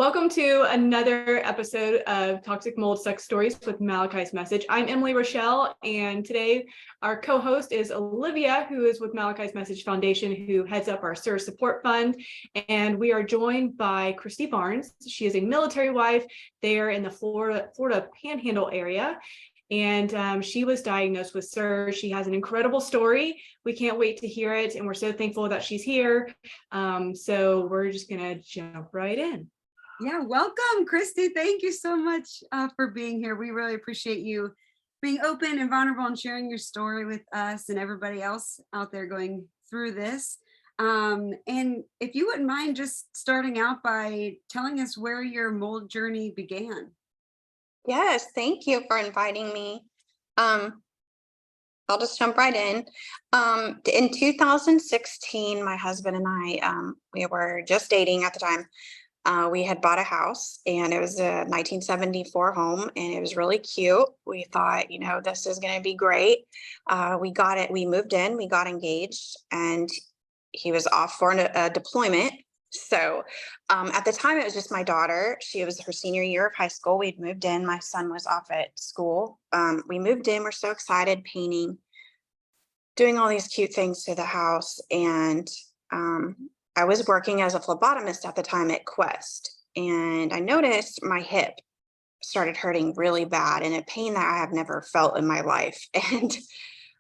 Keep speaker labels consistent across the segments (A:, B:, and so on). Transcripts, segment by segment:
A: Welcome to another episode of Toxic Mold Sex Stories with Malachi's Message. I'm Emily Rochelle, and today our co-host is Olivia, who is with Malachi's Message Foundation, who heads up our SIR Support Fund. And we are joined by Kristi Barnes. She is a military wife there in the Florida Panhandle area. And she was diagnosed with SIR. She has an incredible story. We can't wait to hear it, and we're so thankful that she's here. So we're just gonna jump right in.
B: Yeah, welcome, Kristi. Thank you so much for being here. We really appreciate you being open and vulnerable and sharing your story with us and everybody else out there going through this. And if you wouldn't mind just starting out by telling us where your mold journey began.
C: Yes, thank you for inviting me. I'll just jump right in. In 2016, my husband and I, we were just dating at the time. We had bought a house, and it was a 1974 home, and it was really cute. We thought, this is going to be great. We got it. We moved in, we got engaged, and he was off for a deployment. So at the time, it was just my daughter. She was her senior year of high school. We'd moved in. My son was off at school. We moved in. We're so excited, painting, doing all these cute things to the house. And I was working as a phlebotomist at the time at Quest. And I noticed my hip started hurting really bad, and a pain that I have never felt in my life. And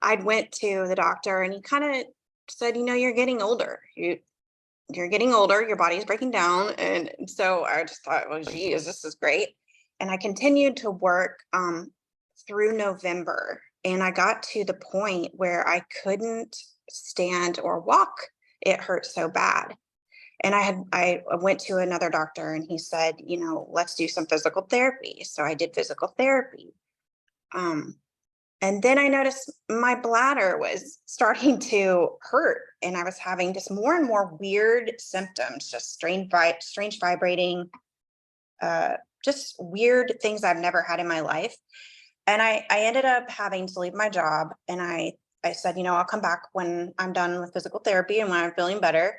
C: I'd went to the doctor, and he kind of said, you're getting older. You're getting older, your body's breaking down. And so I just thought, well, geez, this is great. And I continued to work through November. And I got to the point where I couldn't stand or walk. It hurt so bad. And I went to another doctor, and he said, let's do some physical therapy. So I did physical therapy. And then I noticed my bladder was starting to hurt, and I was having just more and more weird symptoms, just strange vibrating, just weird things I've never had in my life. And I ended up having to leave my job. And I said, I'll come back when I'm done with physical therapy and when I'm feeling better.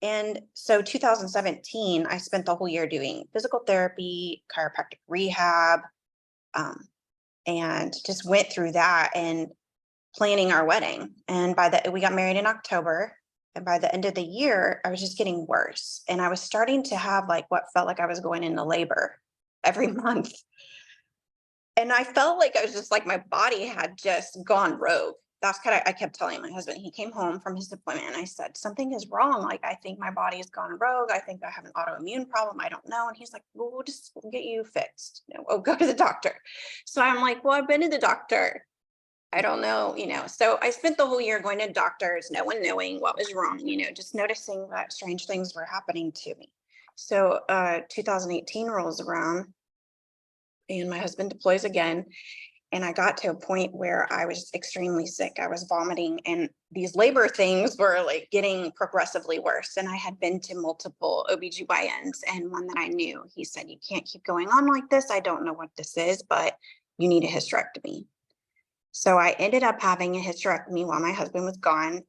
C: And so 2017, I spent the whole year doing physical therapy, chiropractic rehab, and just went through that and planning our wedding. And we got married in October. And by the end of the year, I was just getting worse. And I was starting to have what felt like I was going into labor every month. And I felt like I was just my body had just gone rogue. That's I kept telling my husband. He came home from his deployment, and I said, something is wrong. I think my body has gone rogue. I think I have an autoimmune problem. I don't know. And he's like, well, we'll just get you fixed. We'll go to the doctor. So I'm like, well, I've been to the doctor. I don't know, So I spent the whole year going to doctors, no one knowing what was wrong, just noticing that strange things were happening to me. So 2018 rolls around, and my husband deploys again. And I got to a point where I was extremely sick. I was vomiting, and these labor things were getting progressively worse. And I had been to multiple OBGYNs, and one that I knew, he said, you can't keep going on like this. I don't know what this is, but you need a hysterectomy. So I ended up having a hysterectomy while my husband was gone,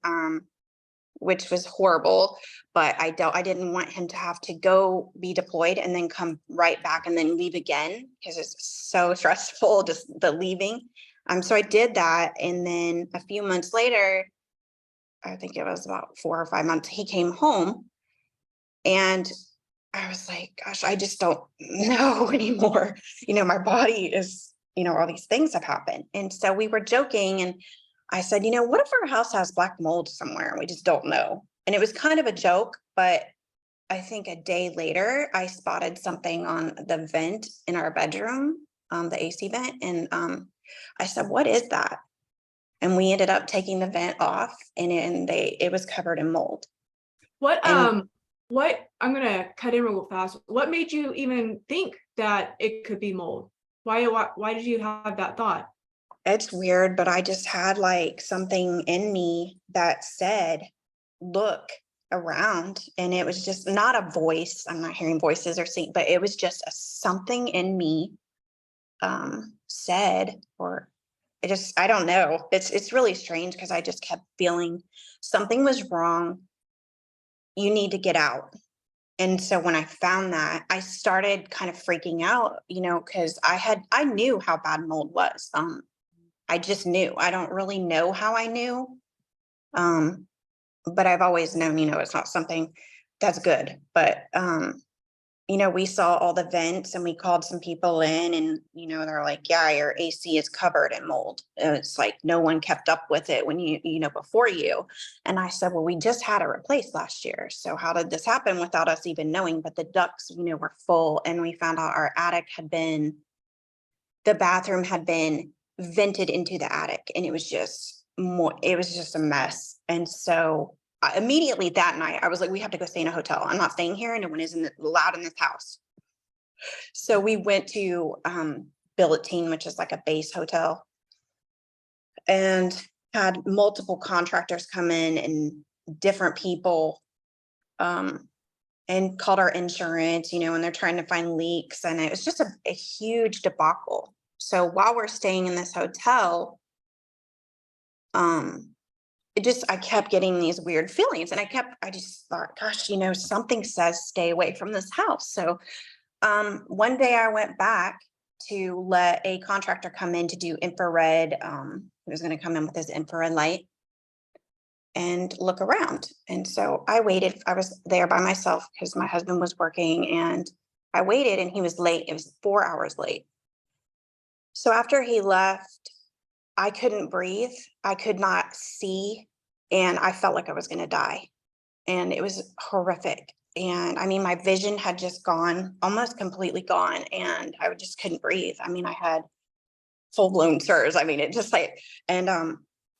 C: which was horrible, but I didn't want him to have to go be deployed and then come right back and then leave again, because it's so stressful, just the leaving. So I did that. And then a few months later, I think it was about 4 or 5 months, he came home, and I was like, gosh, I just don't know anymore. My body is, all these things have happened. And so we were joking, and I said, what if our house has black mold somewhere and we just don't know? And it was kind of a joke, but I think a day later, I spotted something on the vent in our bedroom, the AC vent. And I said, what is that? And we ended up taking the vent off, and it was covered in mold.
A: What I'm gonna cut in real fast. What made you even think that it could be mold? Why did you have that thought?
C: It's weird, but I just had something in me that said, look around. And it was just not a voice. I'm not hearing voices or seeing, but it was just something in me said, or I don't know. It's really strange, because I just kept feeling something was wrong. You need to get out. And so when I found that, I started kind of freaking out, because I knew how bad mold was. I just knew. I don't really know how I knew. But I've always known, it's not something that's good. But we saw all the vents and we called some people in and, they're like, yeah, your AC is covered in mold. And it's like no one kept up with it when before you. And I said, well, we just had it replaced last year. So how did this happen without us even knowing? But the ducts, were full, and we found out our the bathroom had been vented into the attic, and it was just a mess. And so immediately that night, I was like, we have to go stay in a hotel. I'm not staying here. No one is allowed in this house. So we went to Billetine, which is like a base hotel, and had multiple contractors come in and different people, and called our insurance, and they're trying to find leaks. And it was just a huge debacle. So while we're staying in this hotel, I kept getting these weird feelings, and I just thought, gosh, something says stay away from this house. So one day I went back to let a contractor come in to do infrared. He was going to come in with his infrared light and look around. And so I waited. I was there by myself because my husband was working, and I waited, and he was late. It was 4 hours late. So after he left, I couldn't breathe. I could not see, and I felt like I was going to die. And it was horrific. And I mean, my vision had just gone, almost completely gone, and I just couldn't breathe. I mean, I had full-blown SIRS. I mean, it just and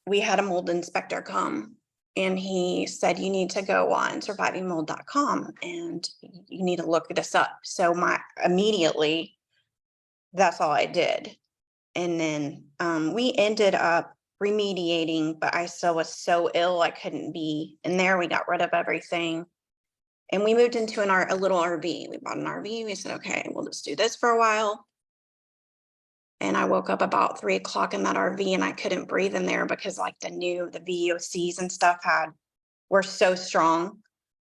C: we had a mold inspector come, and he said, you need to go on survivingmold.com and you need to look this up. So immediately, that's all I did. And then we ended up remediating, but I still was so ill I couldn't be in there. We got rid of everything, and we moved into a little RV. We bought an RV. We said, okay, we'll just do this for a while. And I woke up about 3 o'clock in that RV, and I couldn't breathe in there because like the VOCs and stuff were so strong.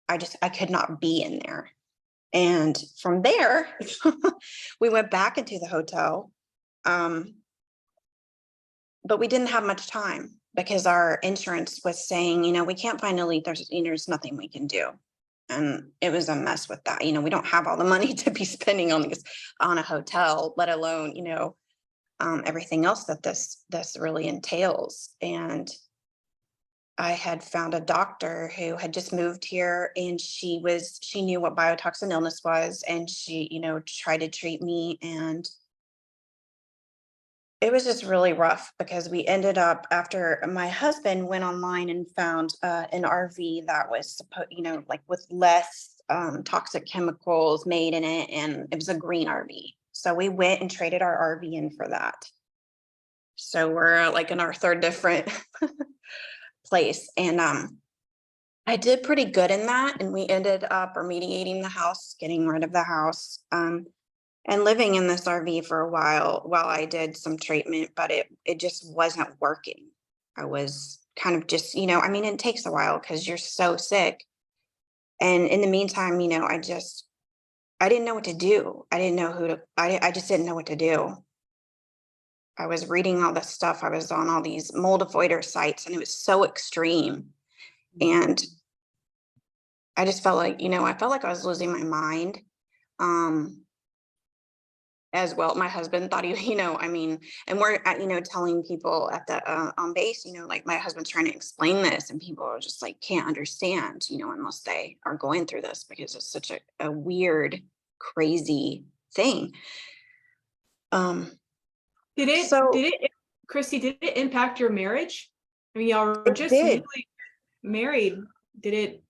C: I could not be in there. And from there, we went back into the hotel. But we didn't have much time because our insurance was saying, we can't find a leak. There's nothing we can do. And it was a mess with that. We don't have all the money to be spending on a hotel, let alone, everything else that this really entails. And I had found a doctor who had just moved here, and she knew what biotoxin illness was, and she, tried to treat me. And it was just really rough because we ended up, after my husband went online and found an RV that was like with less toxic chemicals made in it, and it was a green RV. So we went and traded our RV in for that. So we're like in our third different place, and I did pretty good in that, and we ended up remediating the house, getting rid of the house. And living in this RV for a while I did some treatment, but it just wasn't working. I was kind of just, it takes a while because you're so sick. And in the meantime, I didn't know what to do. I didn't know I just didn't know what to do. I was reading all this stuff. I was on all these mold avoider sites, and it was so extreme. And I just felt like, I felt like I was losing my mind. As well, my husband thought and we're telling people at the on base, like my husband's trying to explain this, and people are just like can't understand, unless they are going through this, because it's such a weird, crazy thing.
A: Kristi, did it impact your marriage? I mean, y'all were just newly married. Did it?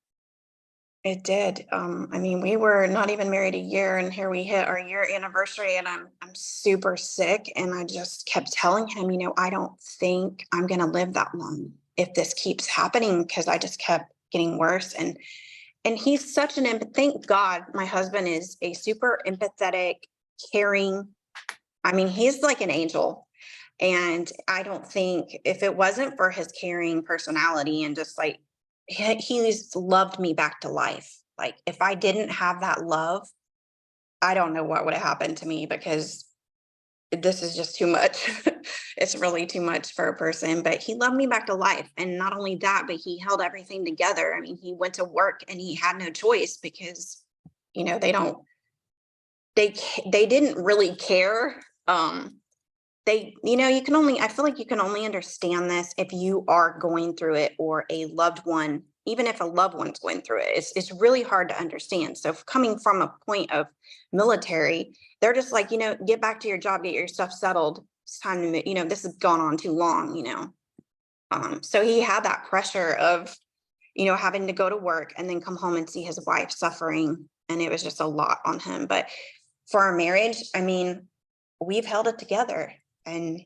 C: It did. We were not even married a year, and here we hit our year anniversary, and I'm super sick. And I just kept telling him, I don't think I'm going to live that long if this keeps happening, because I just kept getting worse. And he's such thank God my husband is a super empathetic, caring. He's like an angel. And I don't think if it wasn't for his caring personality and just like, he's loved me back to life. Like if I didn't have that love, I don't know what would have happened to me, because this is just too much. It's really too much for a person, but he loved me back to life. And not only that, but he held everything together. I mean, he went to work and he had no choice because, they don't, they didn't really care. You can only, I feel like you can only understand this if you are going through it, or a loved one, even if a loved one's going through it, it's really hard to understand. So coming from a point of military, they're just like, get back to your job, get your stuff settled. It's time to, this has gone on too long. So he had that pressure of, having to go to work and then come home and see his wife suffering. And it was just a lot on him. But for our marriage, I mean, we've held it together. And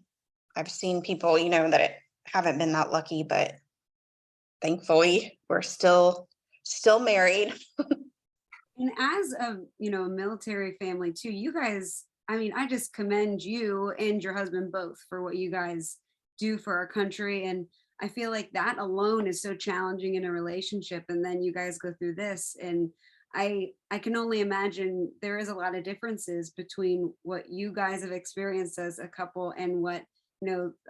C: I've seen people, that haven't been that lucky, but thankfully we're still married.
B: And as a, military family too, you guys, I mean, I just commend you and your husband both for what you guys do for our country. And I feel like that alone is so challenging in a relationship. And then you guys go through this, and I can only imagine there is a lot of differences between what you guys have experienced as a couple and what,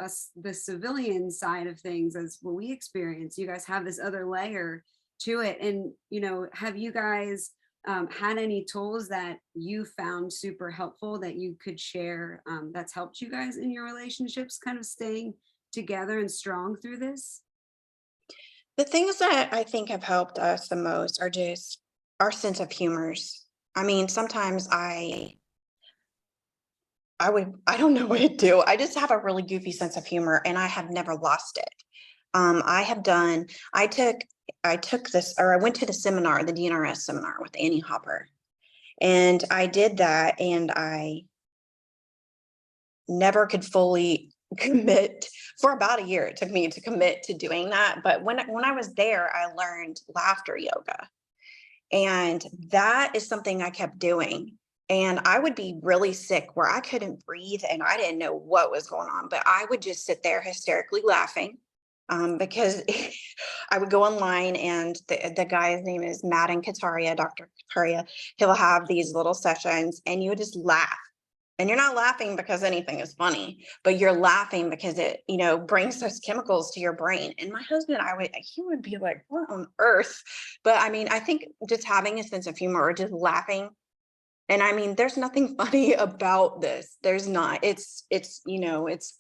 B: us, the civilian side of things, as what we experience. You guys have this other layer to it. And, have you guys had any tools that you found super helpful that you could share, that's helped you guys in your relationships kind of staying together and strong through this?
C: The things that I think have helped us the most are just our sense of humors. I mean, sometimes I don't know what to do. I just have a really goofy sense of humor, and I have never lost it. I took this, or I went to the seminar, the DNRS seminar with Annie Hopper, and I did that, and I never could fully commit for about a year. It took me to commit to doing that. But when I was there, I learned laughter yoga. And that is something I kept doing. And I would be really sick where I couldn't breathe and I didn't know what was going on, but I would just sit there hysterically laughing, because I would go online, and the guy's name is Madden Kataria, Dr. Kataria. He'll have these little sessions and you would just laugh. And you're not laughing because anything is funny, but you're laughing because it, brings those chemicals to your brain. And my husband, he would be like, what on earth? But I mean, I think just having a sense of humor, or just laughing. And I mean, there's nothing funny about this. There's not. It's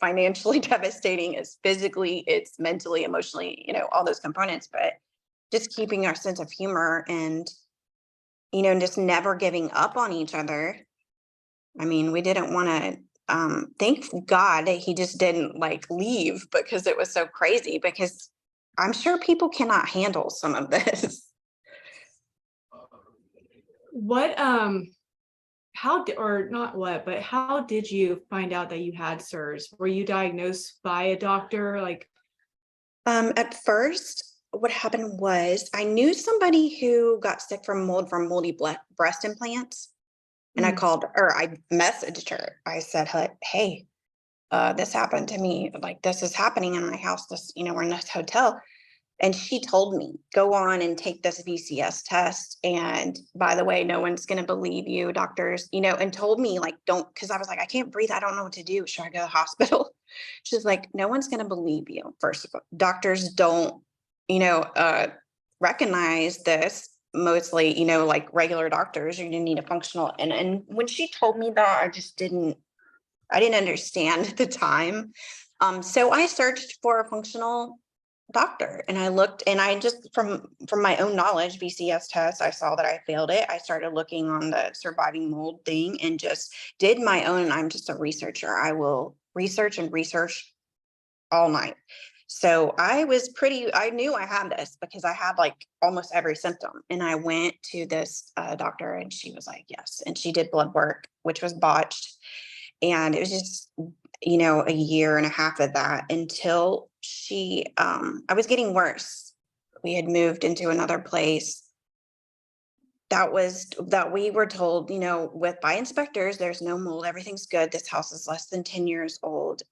C: financially devastating. It's physically, it's mentally, emotionally, all those components. But just keeping our sense of humor, and, just never giving up on each other. I mean, we didn't want to, thank God that he just didn't leave, because it was so crazy, because I'm sure people cannot handle some of this.
A: What how did you find out that you had SIRS? Were you diagnosed by a doctor?
C: At first, what happened was I knew somebody who got sick from moldy breast implants. And I called, or I messaged her. I said, hey, this happened to me. Like, this is happening in my house. We're in this hotel. And she told me, go on and take this VCS test. And by the way, no one's going to believe you, doctors, and told me, don't, because I was like, I can't breathe. I don't know what to do. Should I go to the hospital? She's like, no one's going to believe you. First of all, doctors don't, recognize this. Mostly, like regular doctors, you need a functional. And when she told me that, I didn't understand at the time. So I searched for a functional doctor, and I looked, and I just, from my own knowledge, VCS test, I saw that I failed it. I started looking on the surviving mold thing and just did my own. I'm just a researcher. I will research all night. So I knew I had this because I had almost every symptom. And I went to this doctor, and she was like, yes. And she did blood work, which was botched. And it was just, a year and a half of that until I was getting worse. We had moved into another place. That we were told, by inspectors, there's no mold, everything's good. This house is less than 10 years old.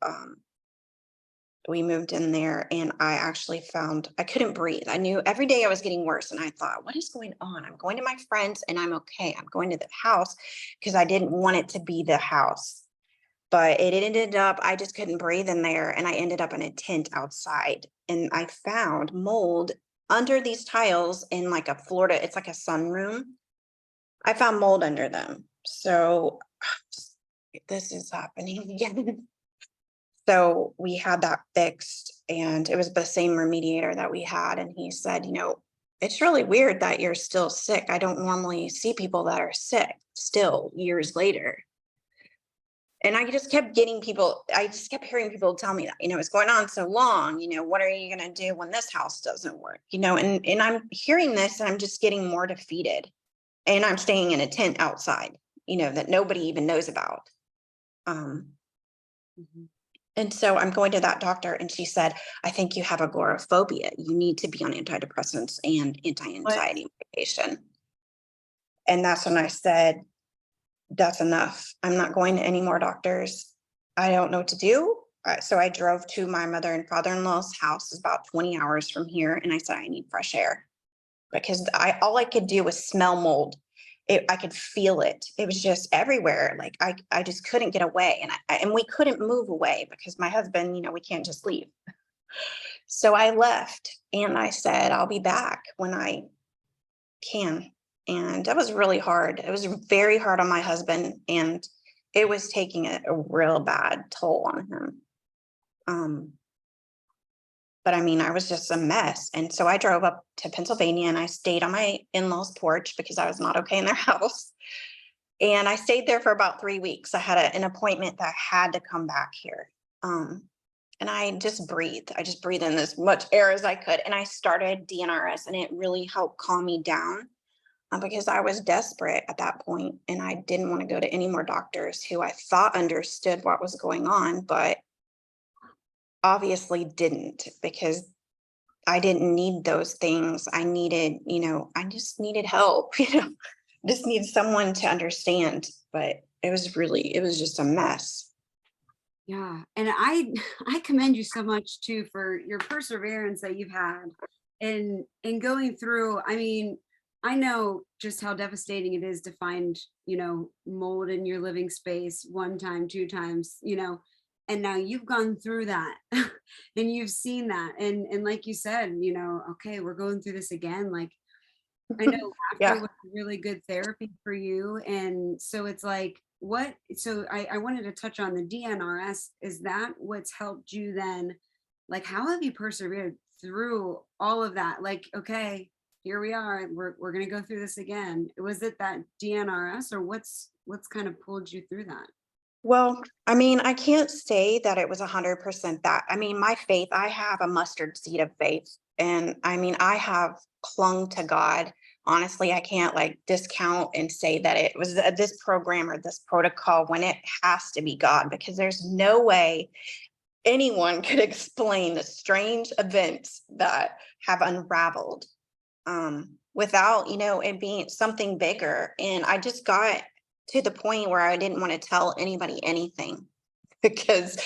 C: we moved in there, and I actually found I couldn't breathe. I knew every day I was getting worse, and I thought, what is going on? I'm going to my friends and I'm okay. I'm going to the house because I didn't want it to be the house. But it ended up, I just couldn't breathe in there. And I ended up in a tent outside, and I found mold under these tiles in like a Florida, it's like a sunroom. I found mold under them. So this is happening again. So we had that fixed, and it was the same remediator that we had. And he said, it's really weird that you're still sick. I don't normally see people that are sick still years later. And I just kept hearing people tell me that, it's going on so long, what are you going to do when this house doesn't work? And I'm hearing this, and I'm just getting more defeated. And I'm staying in a tent outside, that nobody even knows about. And so I'm going to that doctor, and she said, I think you have agoraphobia. You need to be on antidepressants and anti-anxiety medication. And that's when I said, that's enough. I'm not going to any more doctors. I don't know what to do. So I drove to my mother and father-in-law's house, about 20 hours from here. And I said, I need fresh air, because all I could do was smell mold. I could feel it. It was just everywhere. Like I just couldn't get away, and we couldn't move away because my husband, we can't just leave. So I left, and I said, I'll be back when I can. And that was really hard. It was very hard on my husband, and it was taking a real bad toll on him. But I mean, I was just a mess. And so I drove up to Pennsylvania, and I stayed on my in-laws' porch because I was not okay in their house. And I stayed there for about 3 weeks. I had an appointment that I had to come back here. And I just breathed. I just breathed in as much air as I could. And I started DNRS, and it really helped calm me down because I was desperate at that point, and I didn't want to go to any more doctors who I thought understood what was going on, but obviously didn't, because I didn't need those things. I needed, I just needed help, just needed someone to understand. But it was just a mess.
B: Yeah. And I commend you so much too for your perseverance that you've had in going through. I mean, I know just how devastating it is to find, mold in your living space 1 time, 2 times, and now you've gone through that and you've seen that. And like you said, okay, we're going through this again. Like, I know laughter
C: Yeah.
B: was really good therapy for you. And so it's like, I wanted to touch on the DNRS. Is that what's helped you then? Like, how have you persevered through all of that? Like, okay, here we are, we're going to go through this again. Was it that DNRS, or what's kind of pulled you through that?
C: Well, I mean, I can't say that it was 100% that. I mean, my faith, I have a mustard seed of faith. And I mean, I have clung to God. Honestly, I can't discount and say that it was this program or this protocol when it has to be God, because there's no way anyone could explain the strange events that have unraveled without, it being something bigger. And I just got to the point where I didn't want to tell anybody anything because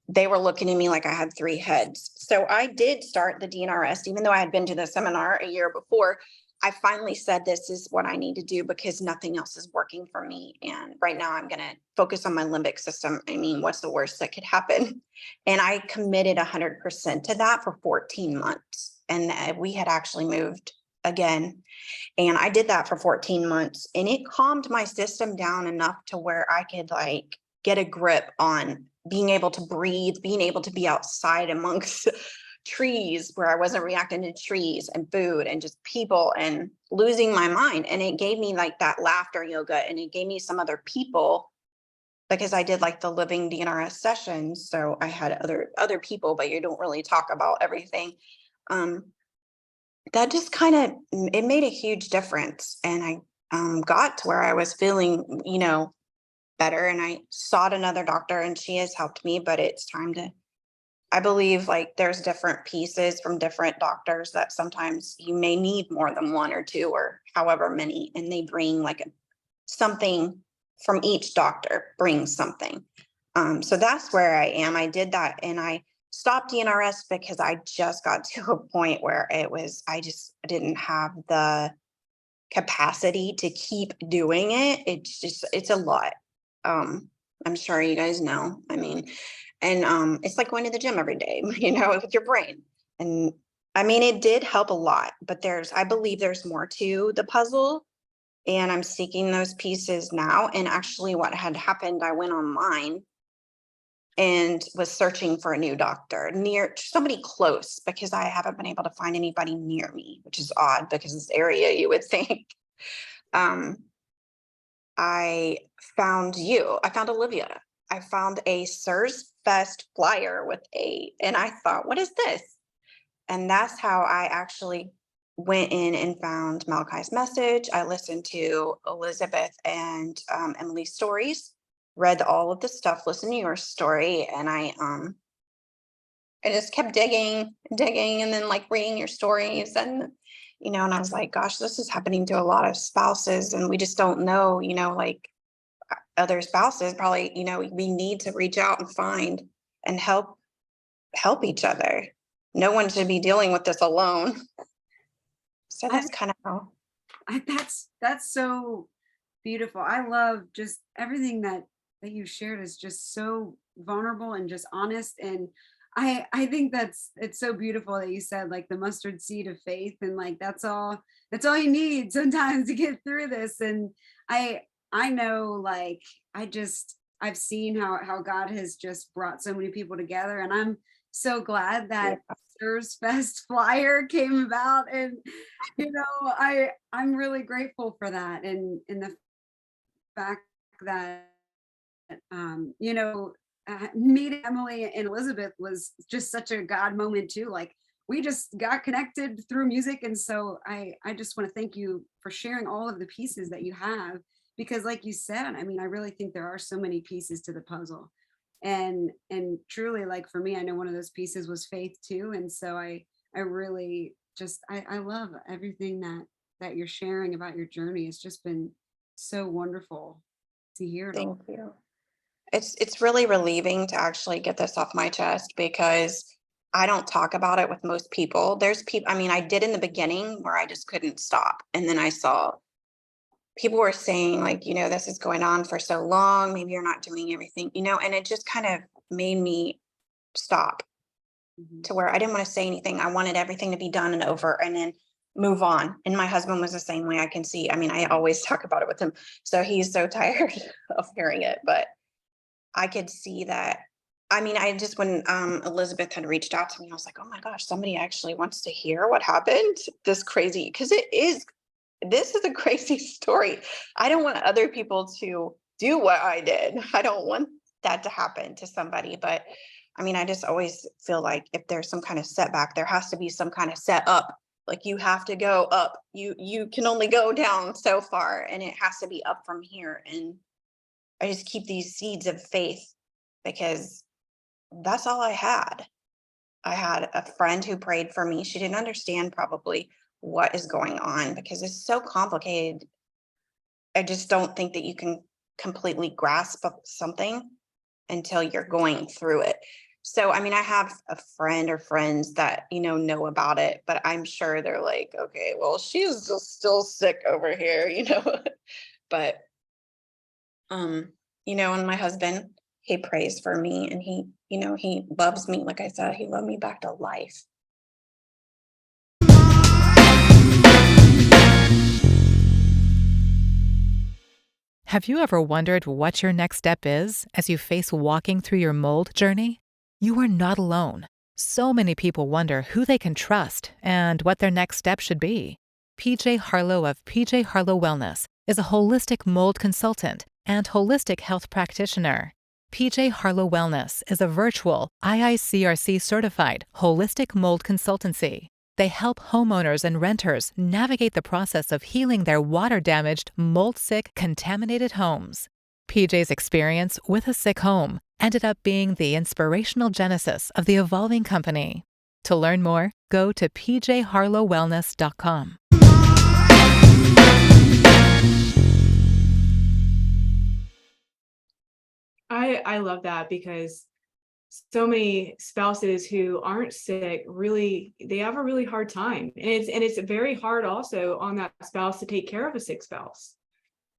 C: they were looking at me like I had 3 heads. So I did start the DNRS, even though I had been to the seminar a year before. I finally said, this is what I need to do because nothing else is working for me. And right now I'm going to focus on my limbic system. I mean, what's the worst that could happen? And I committed 100% to that for 14 months. And we had actually moved again. And I did that for 14 months, and it calmed my system down enough to where I could get a grip on being able to breathe, being able to be outside amongst trees where I wasn't reacting to trees and food and just people and losing my mind. And it gave me that laughter yoga, and it gave me some other people, because I did the living DNRS sessions. So I had other people, but you don't really talk about everything. That just it made a huge difference. And I got to where I was feeling, better. And I sought another doctor, and she has helped me, but it's time to, I believe there's different pieces from different doctors that sometimes you may need more than 1 or 2 or however many, and they bring something from each doctor brings something. So that's where I am. I did that, and I stopped DNRS because I just got to a point where I just didn't have the capacity to keep doing it. It's a lot. I'm sure you guys know. I mean, and it's like going to the gym every day, with your brain. And I mean, it did help a lot, but I believe there's more to the puzzle. And I'm seeking those pieces now. And actually, what had happened, I went online and was searching for a new doctor near somebody close, because I haven't been able to find anybody near me, which is odd because this area you would think. I found you. I found Olivia. I found a Sirs Fest flyer and I thought, what is this? And that's how I actually went in and found Malachi's message. I listened to Elizabeth and Emily's stories, read all of the stuff, listened to your story, and I just kept digging, and then like reading your stories, and and I was like, gosh, this is happening to a lot of spouses, and we just don't know, like other spouses probably, we need to reach out and find and help each other. No one should be dealing with this alone. So that's kind of how.
B: That's so beautiful. I love just everything that you shared is just so vulnerable and just honest. And I think it's so beautiful that you said like the mustard seed of faith, and like that's all you need sometimes to get through this. And I know, like I've seen how God has just brought so many people together, and I'm so glad that Sirs Fest flyer came about. And I'm really grateful for that, and the fact that meeting Emily and Elizabeth was just such a God moment too. Like we just got connected through music. And so I just want to thank you for sharing all of the pieces that you have, because like you said, I mean, I really think there are so many pieces to the puzzle. And truly, like for me, I know one of those pieces was faith too. And so I really just, I love everything that you're sharing about your journey. It's just been so wonderful to hear it all.
C: Thank you. It's really relieving to actually get this off my chest, because I don't talk about it with most people. There's people, I mean, I did in the beginning where I just couldn't stop. And then I saw people were saying like, this is going on for so long, maybe you're not doing everything, and it just kind of made me stop to where I didn't want to say anything. I wanted everything to be done and over and then move on. And my husband was the same way. I can see, I mean, I always talk about it with him. So he's so tired of hearing it, but I could see that. I mean, when Elizabeth had reached out to me, I was like, oh my gosh, somebody actually wants to hear what happened. This crazy, because this is a crazy story. I don't want other people to do what I did. I don't want that to happen to somebody. But I mean, I just always feel like if there's some kind of setback, there has to be some kind of set up. Like you have to go up. You can only go down so far, and it has to be up from here. And I just keep these seeds of faith, because that's all I had. I had a friend who prayed for me. She didn't understand probably what is going on because it's so complicated. I just don't think that you can completely grasp something until you're going through it. So, I mean, I have a friend or friends that, know about it, but I'm sure they're like, okay, well, she's just still sick over here, but, and my husband, he prays for me, and he loves me. Like I said, he loved me back to life.
D: Have you ever wondered what your next step is as you face walking through your mold journey? You are not alone. So many people wonder who they can trust and what their next step should be. PJ Harlow of PJ Harlow Wellness is a holistic mold consultant and holistic health practitioner. PJ Harlow Wellness is a virtual IICRC certified holistic mold consultancy. They help homeowners and renters navigate the process of healing their water-damaged, mold-sick, contaminated homes. PJ's experience with a sick home ended up being the inspirational genesis of the evolving company. To learn more, go to pjharlowwellness.com.
A: I love that, because so many spouses who aren't sick really, they have a really hard time. And it's very hard also on that spouse to take care of a sick spouse,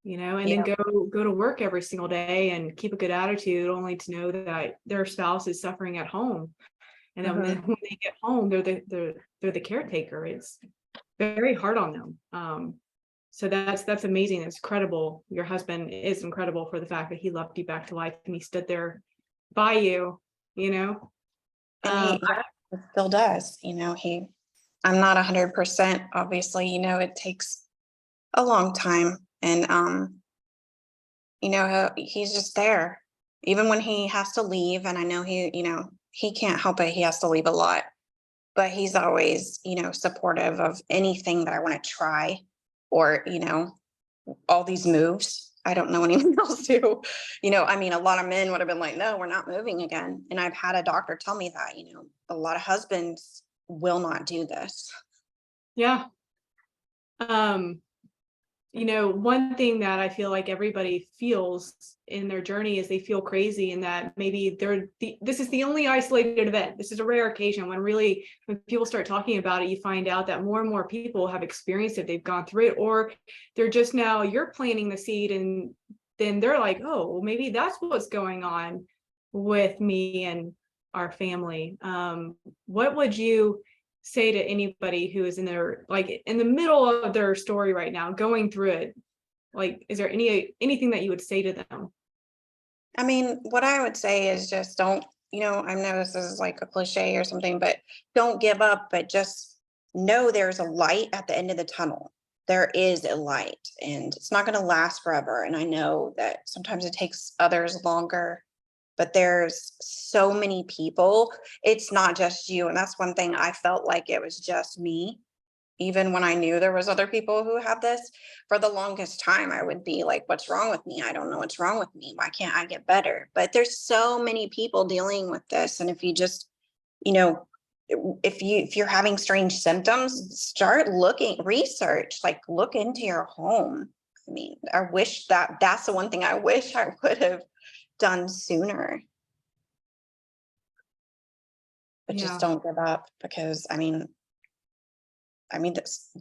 A: and then
C: Yeah.
A: go to work every single day and keep a good attitude, only to know that their spouse is suffering at home. And then
C: Mhm.
A: when they get home, they're the caretaker. It's very hard on them. So that's amazing. It's incredible. Your husband is incredible for the fact that he loved you back to life and he stood there by you, you know.
C: And
A: Um,
C: he still does, I'm not 100%, obviously, it takes a long time. And, he's just there, even when he has to leave. And I know he can't help it. He has to leave a lot, but he's always, supportive of anything that I want to try, or, all these moves. I don't know anyone else do. A lot of men would have been like, no, we're not moving again. And I've had a doctor tell me that, a lot of husbands will not do this.
A: yeah. One thing that I feel like everybody feels in their journey is they feel crazy, and that maybe this is the only isolated event. This is a rare occasion when really, when people start talking about it, you find out that more and more people have experienced it. They've gone through it, or they're just now, you're planting the seed, and then they're like, oh, well, maybe that's what's going on with me and our family. What would you say to anybody who is in the middle of their story right now, going through it? Like, is there anything that you would say to them?
C: What I would say is just don't, I know this is like a cliche or something, but don't give up, but just know there's a light at the end of the tunnel. There is a light, and it's not going to last forever. And I know that sometimes it takes others longer, but there's so many people. It's not just you. And that's one thing, I felt like it was just me. Even when I knew there was other people who had this, for the longest time, I would be like, what's wrong with me? I don't know what's wrong with me. Why can't I get better? But there's so many people dealing with this. And if you just, you know, if you're having strange symptoms, start looking, research, like look into your home. I wish that's the one thing I wish I would have done sooner. But
A: Yeah.
C: just don't give up, because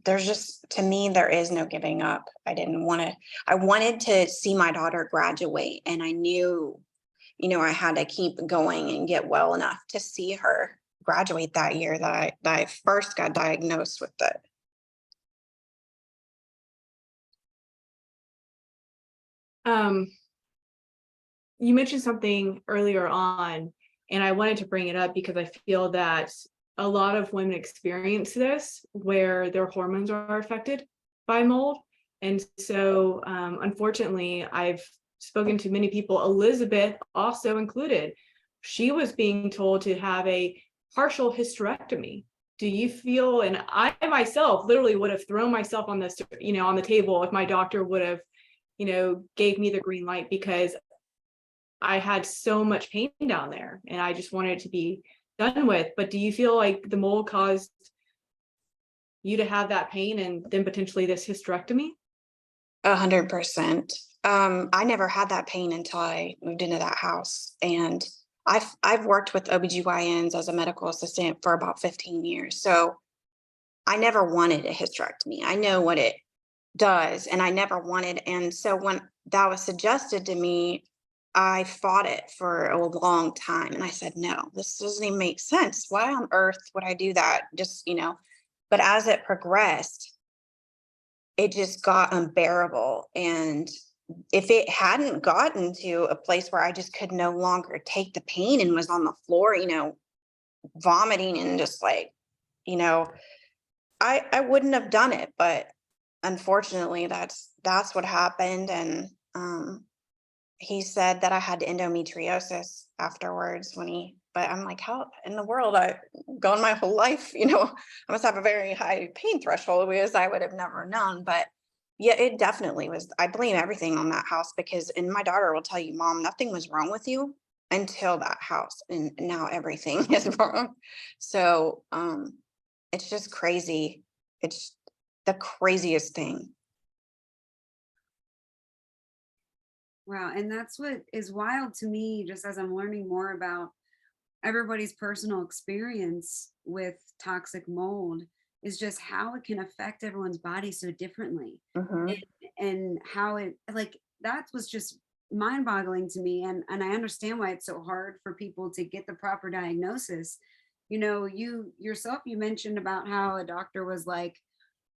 C: there's just, to me, there is no giving up. I wanted to see my daughter graduate, and I knew, I had to keep going and get well enough to see her graduate that year that I first got diagnosed with it.
A: You mentioned something earlier on, and I wanted to bring it up because I feel that a lot of women experience this where their hormones are affected by mold. And so, unfortunately, I've spoken to many people, Elizabeth also included. She was being told to have a partial hysterectomy. Do you feel, and I myself literally would have thrown myself on this, on the table if my doctor would have, gave me the green light, because I had so much pain down there and I just wanted it to be done with. But do you feel like the mold caused you to have that pain and then potentially this hysterectomy?
C: 100%. I never had that pain until I moved into that house. And I've worked with OBGYNs as a medical assistant for about 15 years. So I never wanted a hysterectomy. I know what it does, and I never wanted. And so when that was suggested to me, I fought it for a long time. And I said, no, this doesn't even make sense. Why on earth would I do that? Just, but as it progressed, it just got unbearable. And if it hadn't gotten to a place where I just could no longer take the pain and was on the floor, vomiting and just like, you know, I wouldn't have done it. But unfortunately, that's what happened. And he said that I had endometriosis afterwards but I'm like, how in the world? I've gone my whole life, I must have a very high pain threshold, because I would have never known. But yeah, it definitely was. I blame everything on that house, and my daughter will tell you, Mom, nothing was wrong with you until that house. And now everything is wrong. So it's just crazy. It's the craziest thing.
B: Wow. And that's what is wild to me, just as I'm learning more about everybody's personal experience with toxic mold is just how it can affect everyone's body so differently.
C: Mhm.
B: And how it, like, that was just mind-boggling to me. And I understand why it's so hard for people to get the proper diagnosis. You know, you yourself, you mentioned about how a doctor was like,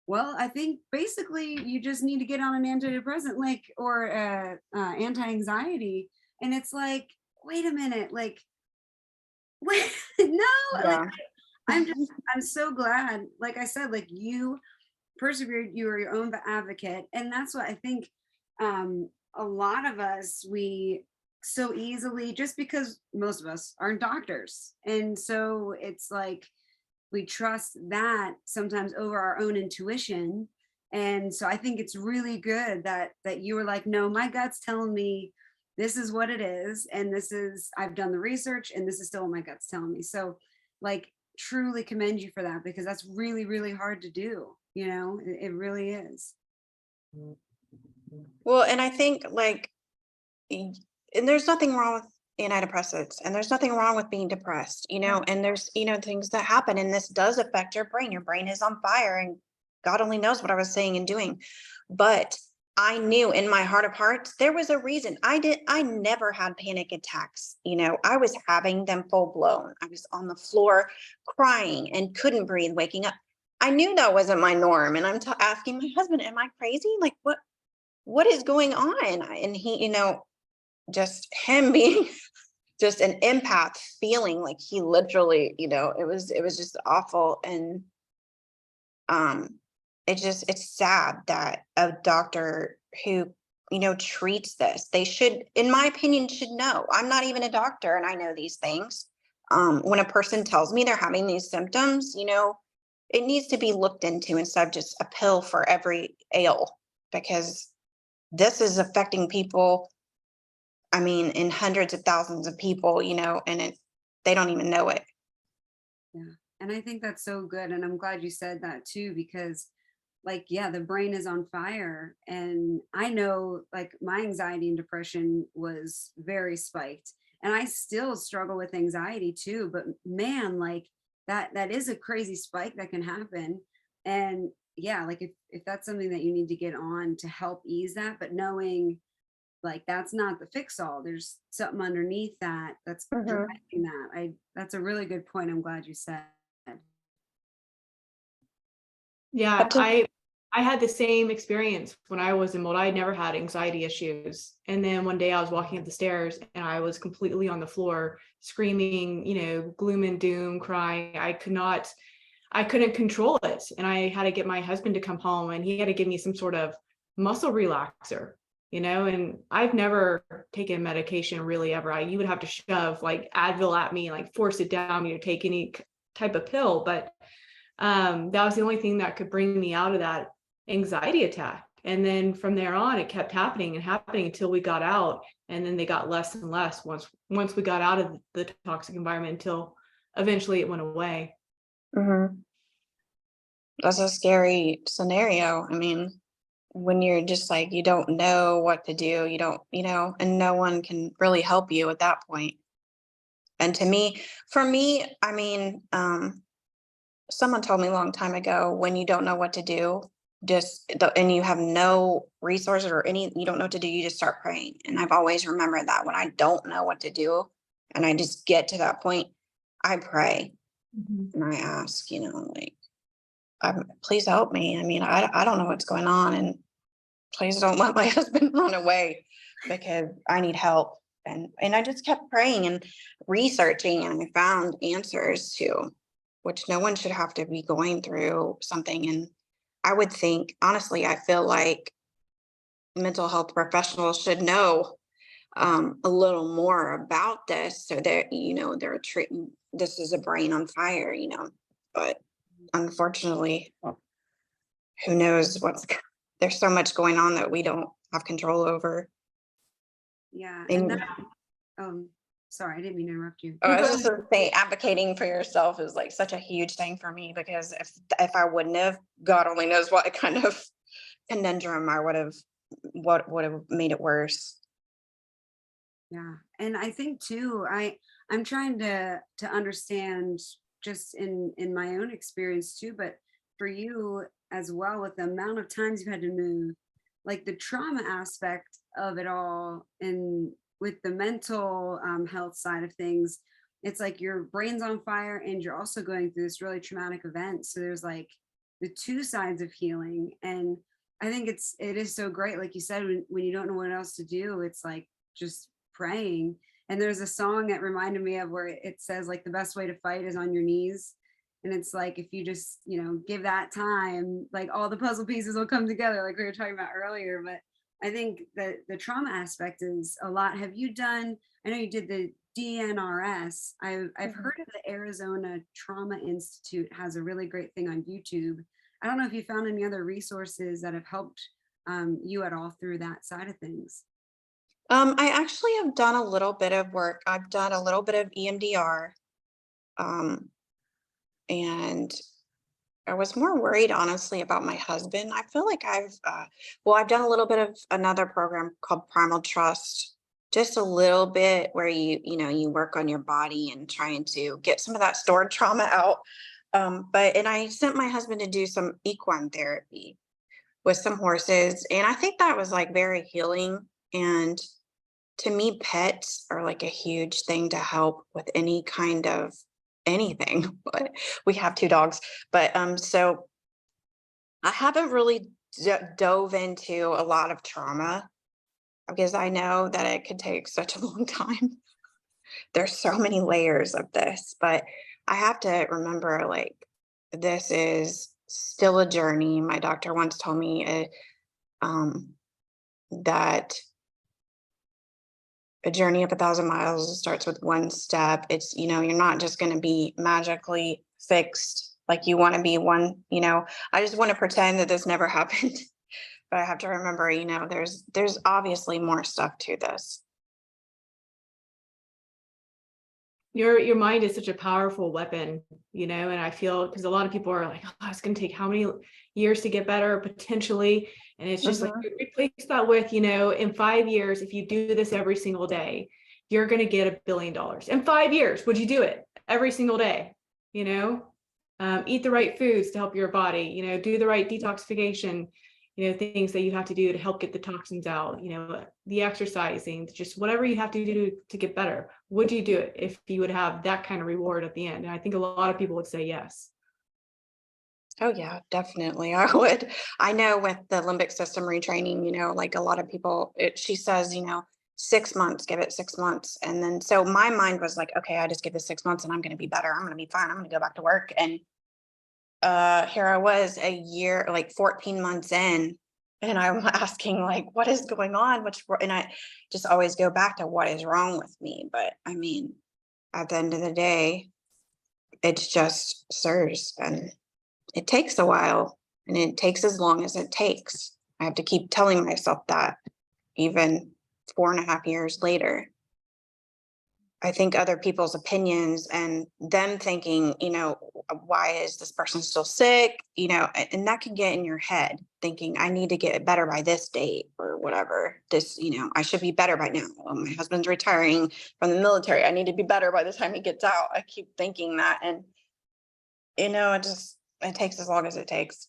B: well, I think basically you just need to get on an antidepressant, like, or anti-anxiety. And it's like, wait a minute, like, wait, no, like,
C: Yeah.
B: I'm so glad, like I said, like, you persevered, you were your own advocate. And that's what I think, a lot of us, we so easily, just because most of us aren't doctors, and so it's like we trust that sometimes over our own intuition. And so I think it's really good that you were like, no, my gut's telling me this is what it is, and this is, I've done the research, and this is still what my gut's telling me. So, like, truly commend you for that, because that's really, really hard to do. You know, it really is.
C: Well, and I think like, and there's nothing wrong with antidepressants, and there's nothing wrong with being depressed, and there's, things that happen, and this does affect your brain. Your brain is on fire, and God only knows what I was saying and doing. But I knew in my heart of hearts, there was a reason. I never had panic attacks. I was having them full blown. I was on the floor crying and couldn't breathe, waking up. I knew that wasn't my norm. And I'm asking my husband, am I crazy? Like, what is going on? And he, just him being just an empath, feeling like he literally, it was just awful. And it's sad that a doctor who, treats this, they should, in my opinion, should know. I'm not even a doctor, and I know these things. When a person tells me they're having these symptoms, it needs to be looked into instead of just a pill for every ail, because this is affecting people. I mean, in hundreds of thousands of people, and they don't even know it.
B: Yeah. And I think that's so good. And I'm glad you said that too, because, like, yeah, the brain is on fire. And I know, like, my anxiety and depression was very spiked. And I still struggle with anxiety too. But man, like, that is a crazy spike that can happen. And yeah, like, if that's something that you need to get on to help ease that, but knowing, like, that's not the fix all, there's something underneath that's
C: Mhm.
B: driving that. That's a really good point. I'm glad you said.
A: Yeah,
C: But just,
A: I had the same experience when I was in mold. I had never had anxiety issues. And then one day I was walking up the stairs and I was completely on the floor screaming, gloom and doom, crying. I couldn't control it. And I had to get my husband to come home, and he had to give me some sort of muscle relaxer, and I've never taken medication really ever. You would have to shove like Advil at me, like force it down me to take any type of pill. But that was the only thing that could bring me out of that anxiety attack. And then from there on, it kept happening and happening until we got out. And then they got less and less once we got out of the toxic environment, until eventually it went away.
C: mhm, that's a scary scenario. I mean, when you're just like, you don't know what to do, you don't, and no one can really help you at that point. And for me, I mean, someone told me a long time ago, when you don't know what to do, and you have no resources or you don't know what to do, you just start praying. And I've always remembered that when I don't know what to do and I just get to that point, I pray
A: Mhm.
C: and I ask, like, please help me. I mean, I don't know what's going on, and please don't let my husband run away, because I need help. And I just kept praying and researching, and I found answers to, which no one should have to be going through something. And I would think, honestly, I feel like mental health professionals should know a little more about this, so that, they're treating this as a brain on fire, but unfortunately, who knows there's so much going on that we don't have control over.
B: Yeah. And that,
C: And
B: sorry, I didn't mean to interrupt you.
C: I was just gonna say, advocating for yourself is like such a huge thing for me, because if I wouldn't have, God only knows what kind of conundrum I would have, what would have made it worse.
B: Yeah. And I think too, I'm trying to understand just in my own experience too, but for you as well, with the amount of times you've had to move, like the trauma aspect of it all, and with the mental health side of things, it's like your brain's on fire and you're also going through this really traumatic event. So there's like the two sides of healing. And I think it is so great. Like you said, when you don't know what else to do, it's like just praying. And there's a song that reminded me of where it says like the best way to fight is on your knees. And it's like, if you just, give that time, like all the puzzle pieces will come together, like we were talking about earlier. But I think that the trauma aspect is a lot. Have you done, I know you did the DNRS. I've heard of the Arizona Trauma Institute has a really great thing on YouTube. I don't know if you found any other resources that have helped you at all through that side of things.
C: I actually have done a little bit of work. I've done a little bit of EMDR. And I was more worried, honestly, about my husband. I feel like I've done a little bit of another program called Primal Trust, just a little bit where you work on your body and trying to get some of that stored trauma out. And I sent my husband to do some equine therapy with some horses. And I think that was like very healing. And to me, pets are like a huge thing to help with any kind of anything. But we have 2 dogs. But so I haven't really dove into a lot of trauma because I know that it could take such a long time. There's so many layers of this, but I have to remember, like, this is still a journey. My doctor once told me that a journey of 1,000 miles starts with one step. It's, you're not just going to be magically fixed like you want to be one, I just want to pretend that this never happened. But I have to remember, there's obviously more stuff to this.
A: Your mind is such a powerful weapon, and I feel, because a lot of people are like, oh, it's going to take how many years to get better potentially. And it's just like, replace that with, in 5 years, if you do this every single day, you're going to get $1 billion. In 5 years, would you do it every single day? Eat the right foods to help your body, do the right detoxification, things that you have to do to help get the toxins out, the exercising, just whatever you have to do to get better. Would you do it if you would have that kind of reward at the end? And I think a lot of people would say yes.
C: Oh yeah, definitely. I would. I know with the limbic system retraining, like a lot of people, she says, 6 months, give it 6 months. And then, so my mind was like, okay, I just give this 6 months and I'm going to be better. I'm going to be fine. I'm going to go back to work. And here I was a year, like 14 months in, and I'm asking like, what is going on? And I just always go back to what is wrong with me. But I mean, at the end of the day, it's just SIRS, and it takes a while, and it takes as long as it takes. I have to keep telling myself that even 4.5 years later. I think other people's opinions and them thinking, why is this person still sick? And that can get in your head thinking, I need to get better by this date or whatever. I should be better by now. Oh, my husband's retiring from the military. I need to be better by the time he gets out. I keep thinking that. And, it takes as long as it takes.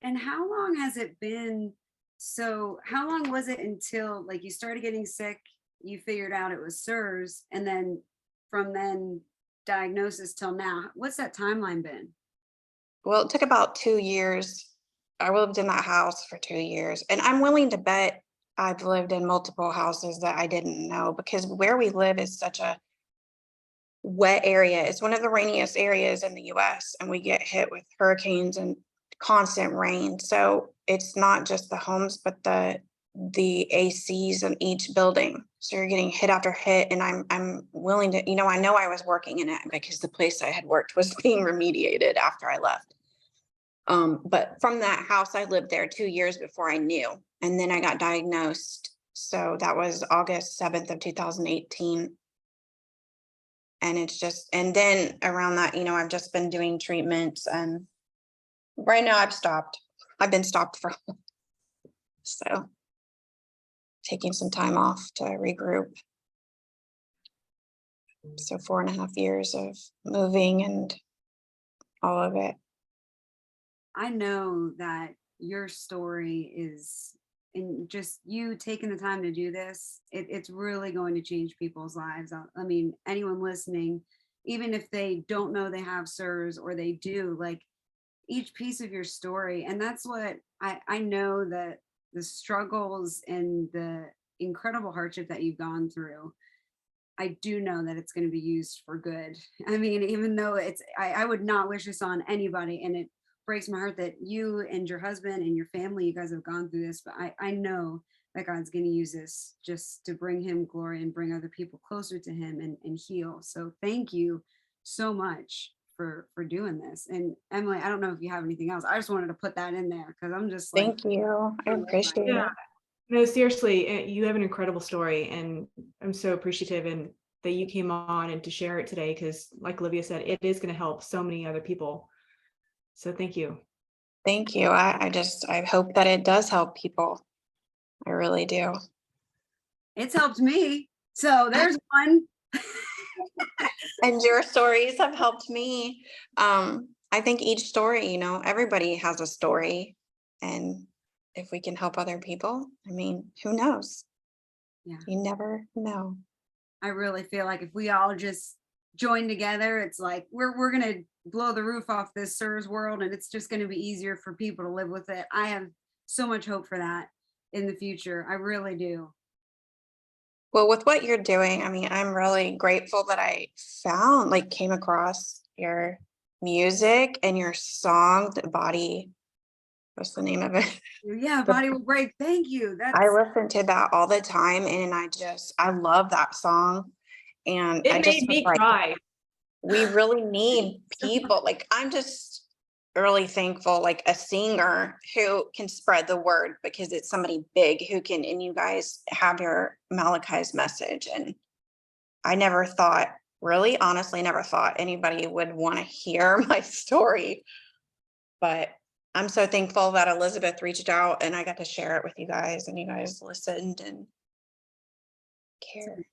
B: And how long has it been? So how long was it until like you started getting sick? You figured out it was SIRS, and then from then diagnosis till now, what's that timeline been?
C: Well, it took about 2 years. I lived in that house for 2 years, and I'm willing to bet I've lived in multiple houses that I didn't know, because where we live is such a wet area. It's one of the rainiest areas in the US, and we get hit with hurricanes and constant rain. So it's not just the homes, but the ACs in each building. So you're getting hit after hit. And I'm willing to, I know I was working in it because the place I had worked was being remediated after I left. But from that house, I lived there 2 years before I knew. And then I got diagnosed. So that was August 7th of 2018. And and then around that, I've just been doing treatments, and right now I've been stopped for, so taking some time off to regroup. So 4.5 years of moving and all of it.
B: I know that your story is, and just you taking the time to do this, it's really going to change people's lives. I mean, anyone listening, even if they don't know they have SIRS or they do, like each piece of your story. And that's what I know, that the struggles and the incredible hardship that you've gone through, I do know that it's going to be used for good. I mean, even though I would not wish this on anybody, and it breaks my heart that you and your husband and your family, you guys have gone through this, but I know that God's going to use this just to bring him glory and bring other people closer to him and heal. So thank you so much for doing this. And Emily, I don't know if you have anything else. I just wanted to put that in there because I'm just like,
C: Thank you. I appreciate
A: Yeah.
C: it.
A: No, seriously, you have an incredible story, and I'm so appreciative and that you came on and to share it today, because like Olivia said, it is going to help so many other people. So thank you.
C: Thank you. I hope that it does help people. I really do.
B: it's helped me. So there's one.
C: And your stories have helped me. I think each story, everybody has a story. And if we can help other people, I mean, who knows?
B: Yeah.
C: You never know.
B: I really feel like if we all just join together, it's like we're gonna blow the roof off this SIRS world, and it's just gonna be easier for people to live with it. I have so much hope for that in the future. I really do.
C: Well, with what you're doing, I mean, I'm really grateful that I came across your music and your song, The Body. What's the name of it?
B: Yeah, body will break. Thank you.
C: I
B: That's
C: listen to that all the time, and I love that song. And I
A: It
C: just
A: made
C: was
A: me
C: like,
A: cry.
C: we really need people. Like, I'm just really thankful, like a singer who can spread the word, because it's somebody big who can, and you guys have your Malachi's message. And I never thought, really, honestly, never thought anybody would want to hear my story. But I'm so thankful that Elizabeth reached out and I got to share it with you guys, and you guys listened and care.